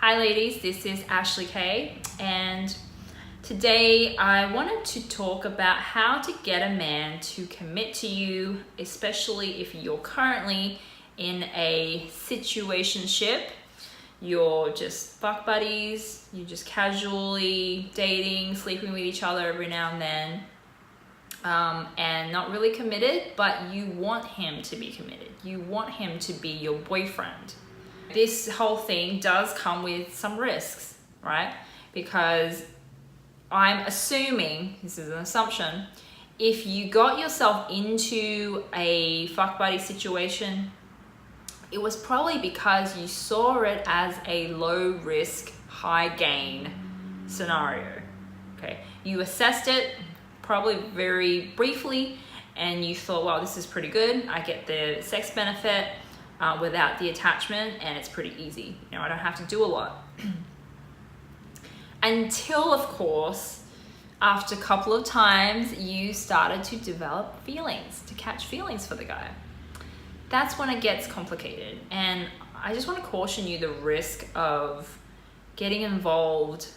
Hi ladies, this is Ashley Kay, and today I wanted to talk about how to get a man to commit to you, especially if you're currently in a situationship. You're just fuck buddies, you're just casually dating, sleeping with each other every now and then, and not really committed, but you want him to be committed. You want him to be your boyfriend. This whole thing does come with some risks, right? Because I'm assuming, this is an assumption, if you got yourself into a fuck buddy situation, it was probably because you saw it as a low risk, high gain scenario. Okay, you assessed it probably very briefly and you thought, well, this is pretty good. I get the sex benefit without the attachment, and it's pretty easy. You know, I don't have to do a lot. Until, of course, after a couple of times, you started to develop feelings, to catch feelings for the guy. That's when it gets complicated. And I just want to caution you the risk of getting involved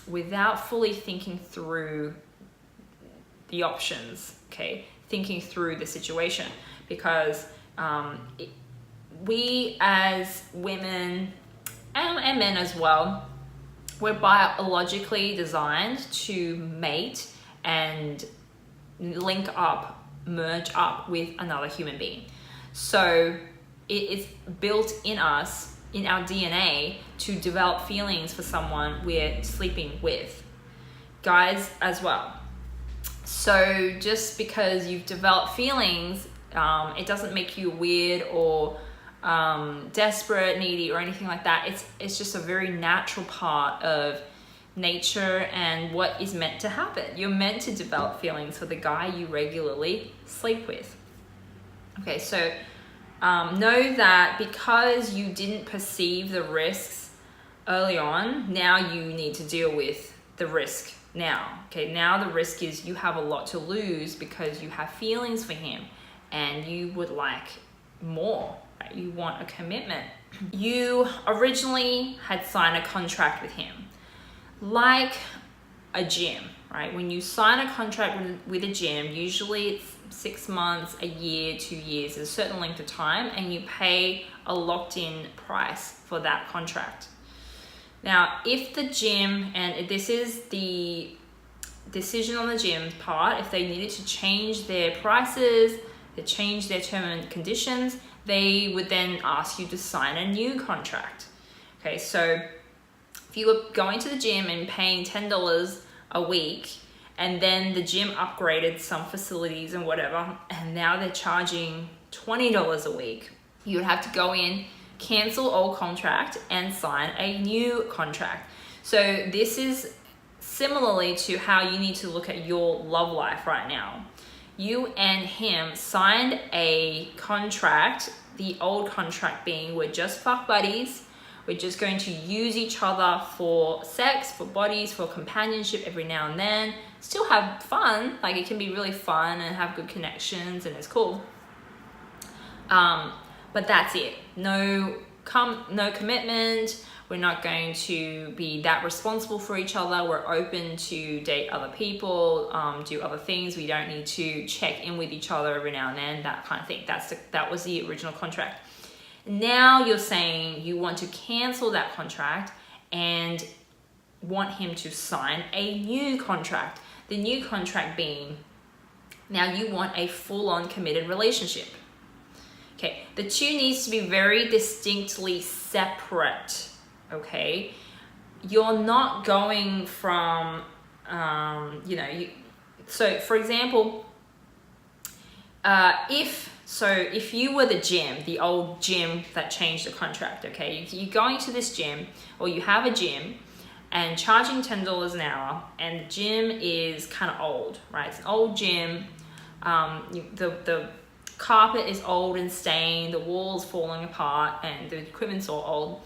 without fully thinking through the options, okay? Thinking through the situation, because we as women and men as well, we're biologically designed to mate and link up, merge up with another human being. So it is built in us, in our DNA, to develop feelings for someone we're sleeping with. Guys as well. So just because you've developed feelings, it doesn't make you weird or desperate, needy, or anything like that. It's just a very natural part of nature and what is meant to happen. You're meant to develop feelings for the guy you regularly sleep with. Okay, so know that because you didn't perceive the risks early on, now you need to deal with the risk now. Okay, now the risk is you have a lot to lose because you have feelings for him and you would like more, right? You want a commitment. You originally had signed a contract with him, like a gym, right? When you sign a contract with a gym, usually it's 6 months, a year, 2 years, a certain length of time, and you pay a locked-in price for that contract. Now, if the gym, and this is the decision on the gym's part, if they needed to change their prices, they change their term and conditions, they would then ask you to sign a new contract. Okay, so if you were going to the gym and paying $10 a week, and then the gym upgraded some facilities and whatever, and now they're charging $20 a week, you would have to go in, cancel old contract, and sign a new contract. So this is similarly to how you need to look at your love life right now. You and him signed a contract, the old contract being we're just fuck buddies, we're just going to use each other for sex, for bodies, for companionship every now and then, still have fun, like it can be really fun and have good connections and it's cool. But that's it. No commitment. We're not going to be that responsible for each other. We're open to date other people, do other things. We don't need to check in with each other every now and then, that kind of thing. That was the original contract. Now you're saying you want to cancel that contract and want him to sign a new contract. The new contract being, now you want a full-on committed relationship. Okay, the two needs to be very distinctly separate. Okay, you're not going from, so for example, if you were the gym, the old gym that changed the contract, okay, you're going to this gym, or you have a gym and charging $10 an hour, and the gym is kind of old, right? It's an old gym. The carpet is old and stained, the walls falling apart, and the equipment's all old.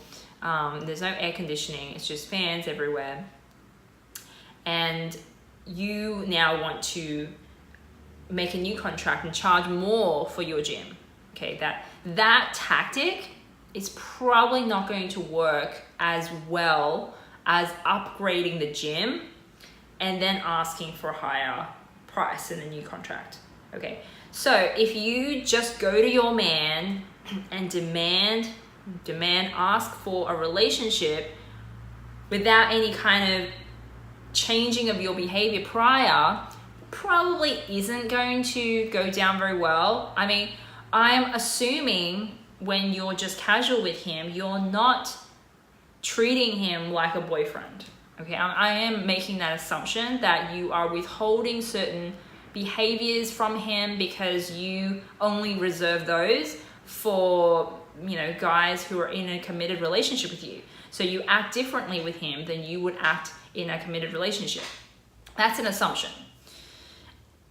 There's no air conditioning, it's just fans everywhere. And you now want to make a new contract and charge more for your gym. Okay, that tactic is probably not going to work as well as upgrading the gym and then asking for a higher price in the new contract. Okay, so if you just go to your man and demand, ask for a relationship without any kind of changing of your behavior prior, probably isn't going to go down very well. I mean, I'm assuming when you're just casual with him, you're not treating him like a boyfriend. Okay, I am making that assumption that you are withholding certain behaviors from him because you only reserve those for, you know, guys who are in a committed relationship with you. So you act differently with him than you would act in a committed relationship. That's an assumption.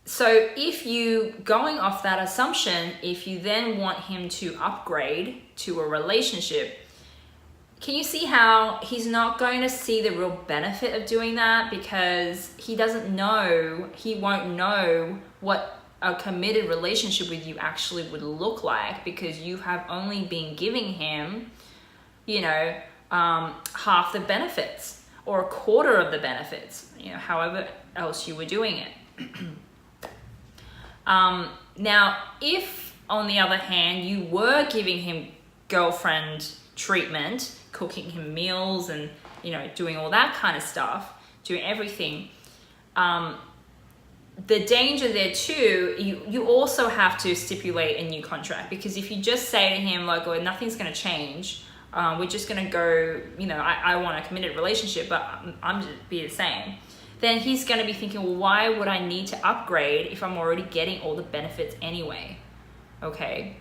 So if you, going off that assumption, if you then want him to upgrade to a relationship, can you see how he's not going to see the real benefit of doing that, because he won't know what a committed relationship with you actually would look like, because you have only been giving him, you know, half the benefits or a quarter of the benefits, you know, however else you were doing it. Now, if on the other hand, you were giving him girlfriend treatment, cooking him meals and, you know, doing all that kind of stuff, doing everything, the danger there too, you also have to stipulate a new contract, because if you just say to him like, oh, nothing's going to change, we're just going to go, you know, I want a committed relationship, but I'm just be the same, then he's going to be thinking, well, why would I need to upgrade if I'm already getting all the benefits anyway? Okay.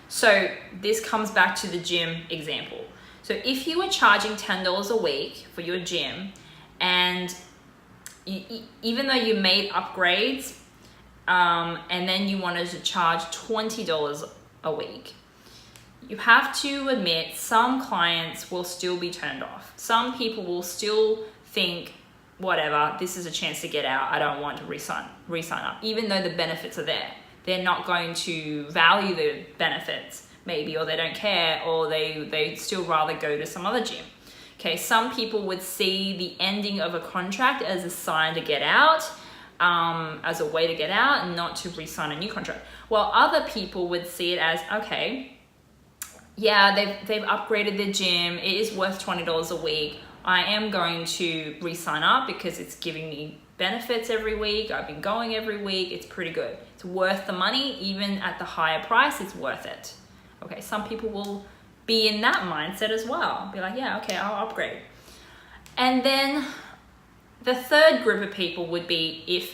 So this comes back to the gym example. So if you were charging $10 a week for your gym, and even though you made upgrades, and then you wanted to charge $20 a week, you have to admit some clients will still be turned off. Some people will still think, whatever, this is a chance to get out, I don't want to re-sign up, even though the benefits are there. They're not going to value the benefits, maybe, or they don't care, or they still rather go to some other gym. Okay, some people would see the ending of a contract as a sign to get out, as a way to get out and not to re-sign a new contract. While other people would see it as, okay, yeah, they've upgraded their gym, it is worth $20 a week, I am going to re-sign up because it's giving me benefits every week, I've been going every week, it's pretty good. It's worth the money, even at the higher price, it's worth it. Okay, some people will be in that mindset as well. Be like, yeah, okay, I'll upgrade. And then the third group of people would be if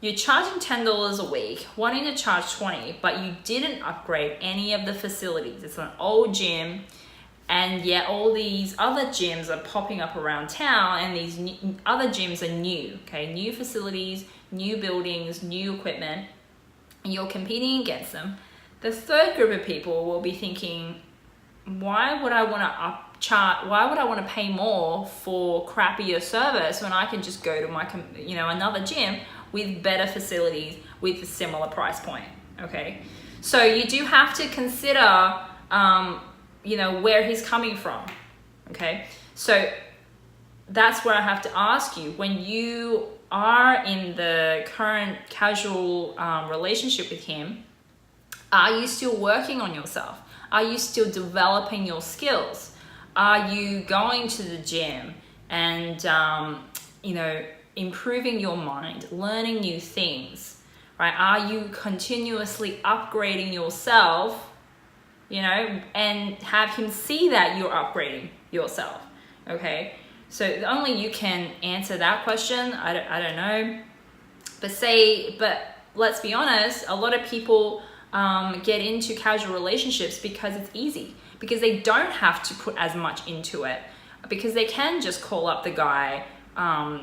you're charging $10 a week, wanting to charge $20, but you didn't upgrade any of the facilities. It's an old gym, and yet all these other gyms are popping up around town, and these other gyms are new, okay? New facilities, new buildings, new equipment, and you're competing against them. The third group of people will be thinking, why would I want to pay more for crappier service when I can just go to my, you know, another gym with better facilities with a similar price point? Okay, so you do have to consider, you know, where he's coming from. Okay, so that's where I have to ask you, when you are in the current casual relationship with him, are you still working on yourself? Are you still developing your skills? Are you going to the gym and, you know, improving your mind, learning new things, right? Are you continuously upgrading yourself, you know, and have him see that you're upgrading yourself, okay? So only you can answer that question. I don't know. But let's be honest, a lot of people get into casual relationships because it's easy, because they don't have to put as much into it, because they can just call up the guy,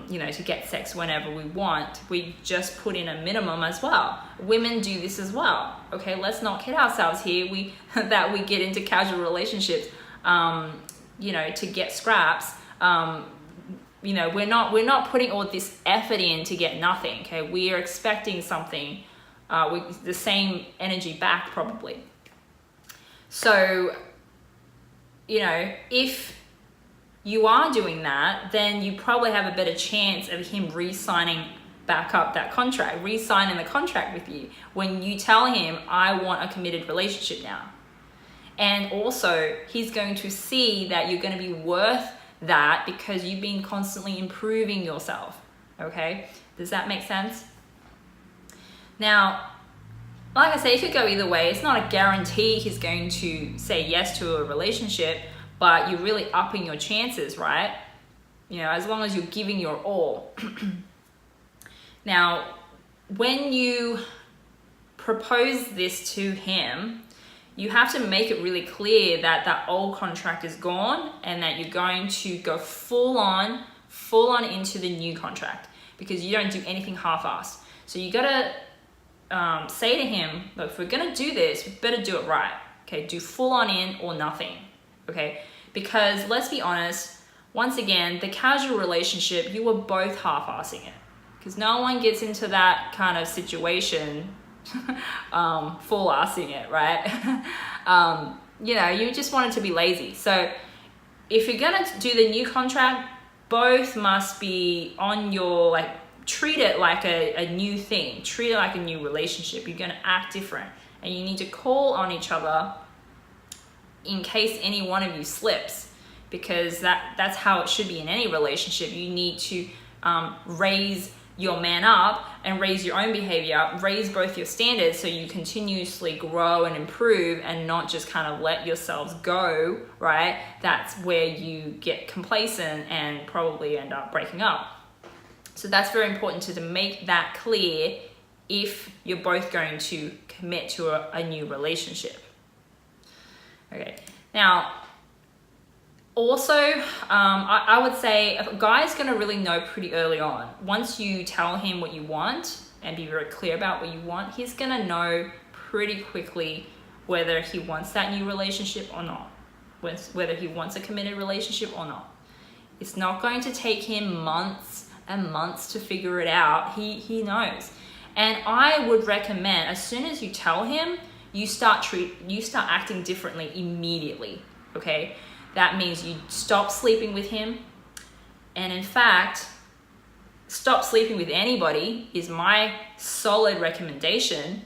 you know, to get sex whenever we want. We just put in a minimum as well. Women do this as well. Okay, let's not kid ourselves here. That we get into casual relationships, you know, to get scraps. You know, we're not putting all this effort in to get nothing. Okay, we are expecting something with the same energy back, probably. So, you know, if you are doing that, then you probably have a better chance of him re-signing back up that contract, re-signing the contract with you when you tell him, I want a committed relationship now. And also, he's going to see that you're going to be worth that because you've been constantly improving yourself. Okay? Does that make sense? Now, like I say, it could go either way. It's not a guarantee he's going to say yes to a relationship, but you're really upping your chances, right? You know, as long as you're giving your all. Now, when you propose this to him, you have to make it really clear that that old contract is gone and that you're going to go full on into the new contract, because you don't do anything half-assed. So you gotta say to him, look, if we're gonna do this, we better do it right. Okay, do full on in or nothing. Okay, because let's be honest, once again, the casual relationship, you were both half-assing it, because no one gets into that kind of situation full-assing it, right? You know, you just want it to be lazy. So if you're gonna do the new contract, both must be on your, like, treat it like a new thing, treat it like a new relationship. You're gonna act different, and you need to call on each other in case any one of you slips, because that's how it should be in any relationship. You need to raise your man up and raise your own behavior up, raise both your standards so you continuously grow and improve and not just kind of let yourselves go, right? That's where you get complacent and probably end up breaking up. So that's very important to make that clear if you're both going to commit to a new relationship. Okay, now, also, I would say a guy's gonna really know pretty early on. Once you tell him what you want and be very clear about what you want, he's gonna know pretty quickly whether he wants that new relationship or not, whether he wants a committed relationship or not. It's not going to take him months and months to figure it out. He knows. And I would recommend, as soon as you tell him, you start acting differently immediately, okay? That means you stop sleeping with him. And in fact, stop sleeping with anybody is my solid recommendation.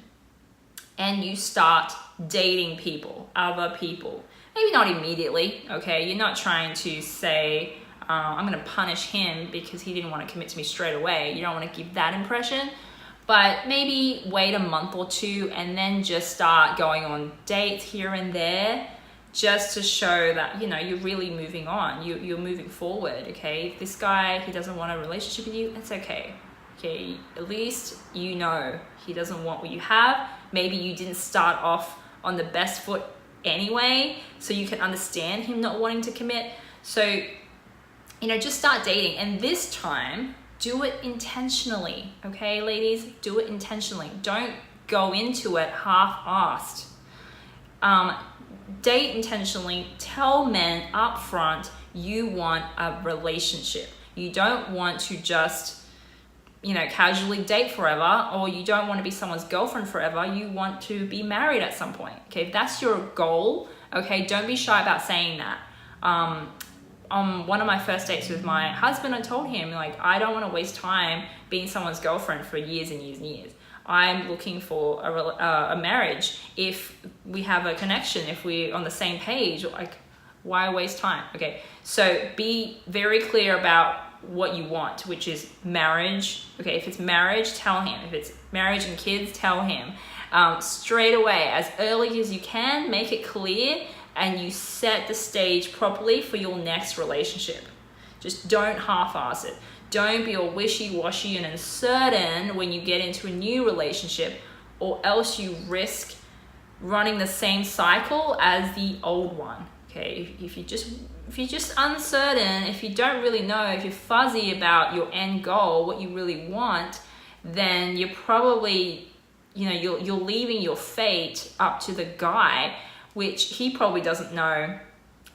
And you start dating people, other people. Maybe not immediately, okay? You're not trying to say, I'm gonna punish him because he didn't want to commit to me straight away. You don't want to give that impression. But maybe wait a month or two and then just start going on dates here and there, just to show that, you know, you're really moving on. You're moving forward, okay? If this guy, he doesn't want a relationship with you, it's okay. Okay, at least you know he doesn't want what you have. Maybe you didn't start off on the best foot anyway, so you can understand him not wanting to commit. So, you know, just start dating. And this time, do it intentionally, okay, ladies? Do it intentionally. Don't go into it half-assed. Date intentionally. Tell men up front you want a relationship. You don't want to just, you know, casually date forever, or you don't want to be someone's girlfriend forever. You want to be married at some point, okay? If that's your goal, okay, don't be shy about saying that. On one of my first dates with my husband, I told him, like, I don't want to waste time being someone's girlfriend for years and years and years. I'm looking for a marriage. If we have a connection, if we're on the same page, like, why waste time? Okay, so be very clear about what you want, which is marriage. Okay, if it's marriage, tell him. If it's marriage and kids, tell him. Straight away, as early as you can, make it clear, and you set the stage properly for your next relationship. Just don't half-ass it. Don't be all wishy-washy and uncertain when you get into a new relationship, or else you risk running the same cycle as the old one. Okay, if you're just uncertain, if you don't really know, if you're fuzzy about your end goal, what you really want, then you're probably, you know, you're leaving your fate up to the guy, which he probably doesn't know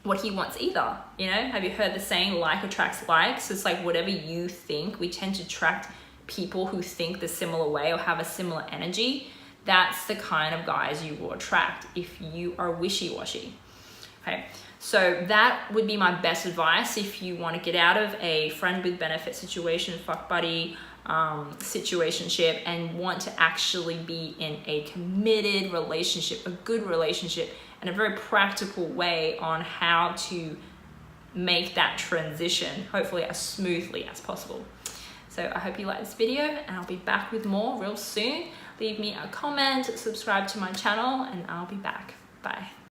what he wants either. You know, have you heard the saying, like attracts like? So it's like whatever you think, we tend to attract people who think the similar way or have a similar energy. that's the kind of guys you will attract if you are wishy-washy. Okay, so that would be my best advice if you want to get out of a friend with benefit situation, fuck buddy situationship, and want to actually be in a committed relationship, a good relationship, and a very practical way on how to make that transition, hopefully as smoothly as possible. So I hope you like this video, and I'll be back with more real soon. Leave me a comment, subscribe to my channel, and I'll be back. Bye.